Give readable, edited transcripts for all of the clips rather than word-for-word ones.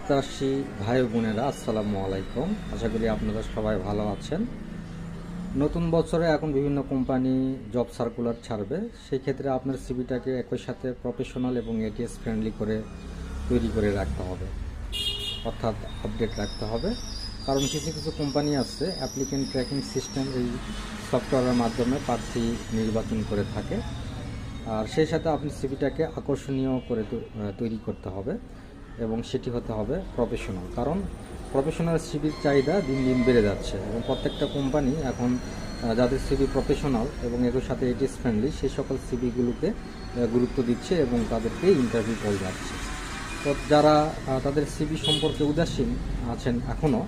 প্রত্যাশী ভাই বোনেরা, আসসালামু আলাইকুম। আশা করি আপনারা সবাই ভালো আছেন। নতুন বছরে এখন বিভিন্ন কোম্পানি জব সার্কুলার ছাড়বে। সেই ক্ষেত্রে আপনার সিভিটাকে একই সাথে প্রফেশনাল এবং এটিএস ফ্রেন্ডলি করে তৈরি করে রাখতে হবে, অর্থাৎ আপডেট রাখতে হবে। কারণ কিছু কিছু কোম্পানি আছে অ্যাপ্লিকেন্ট ট্র্যাকিং সিস্টেম এই সফটওয়্যারের মাধ্যমে প্রার্থী নির্বাচন করে থাকে। আর সেই সাথে আপনি সিভিটাকে আকর্ষণীয় করে তৈরি করতে হবে এবং সেটি হতে হবে প্রফেশনাল। কারণ প্রফেশনাল সিভির চাহিদা দিন দিন বেড়ে যাচ্ছে এবং প্রত্যেকটা কোম্পানি এখন যাদের সিভি প্রফেশনাল এবং এর সাথে এটিএস ফ্রেন্ডলি সেই সকল সিভিগুলোকে গুরুত্ব দিচ্ছে এবং তাদেরকে ইন্টারভিউ কল যাচ্ছে। তো যারা তাদের সিভি সম্পর্কে উদাসীন আছেন এখনও,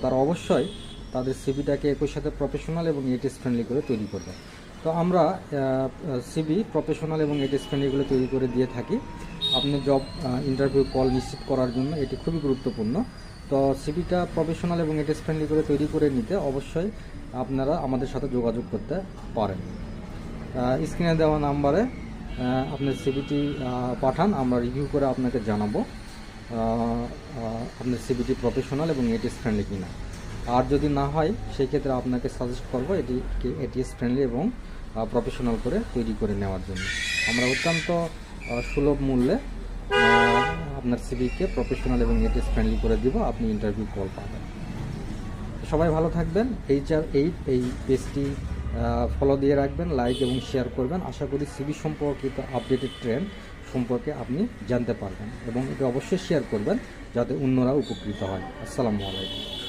তারা অবশ্যই তাদের সিভিটাকে একই সাথে প্রফেশনাল এবং এটিএস ফ্রেন্ডলি করে তৈরি করবে। তো আমরা সিভি প্রফেশনাল এবং এটিএস ফ্রেন্ডলিগুলো তৈরি করে দিয়ে থাকি। আপনি জব ইন্টারভিউ কল নিশ্চিত করার জন্য এটি খুবই গুরুত্বপূর্ণ। তো সিভিটা প্রফেশনাল এবং এটিএস ফ্রেন্ডলি করে তৈরি করে নিতে অবশ্যই আপনারা আমাদের সাথে যোগাযোগ করতে পারেন। স্ক্রিনে দেওয়া নাম্বারে আপনার সিভিটি পাঠান, আমরা রিভিউ করে আপনাকে জানাবো আপনার সিভিটি প্রফেশনাল এবং এটিএস ফ্রেন্ডলি কিনা। আর যদি না হয় সেই ক্ষেত্রে আপনাকে সাজেস্ট করবো এটিকে এটিএস ফ্রেন্ডলি এবং প্রফেশনাল করে তৈরি করে নেওয়ার জন্য। আমরা অত্যন্ত সুলভ মূল্যে আপনার সিভিকে প্রফেশনাল এবং এটিএস ফ্রেন্ডলি করে দিব, আপনি ইন্টারভিউ কল পাবেন। সবাই ভালো থাকবেন। এই পেজটি ফলো দিয়ে রাখবেন, লাইক এবং শেয়ার করবেন। আশা করি সিভি সম্পর্কিত আপডেটেড ট্রেন্ড সম্পর্কে আপনি জানতে পারবেন এবং এটা অবশ্যই শেয়ার করবেন যাতে অন্যরা উপকৃত হয়। আসসালামু আলাইকুম।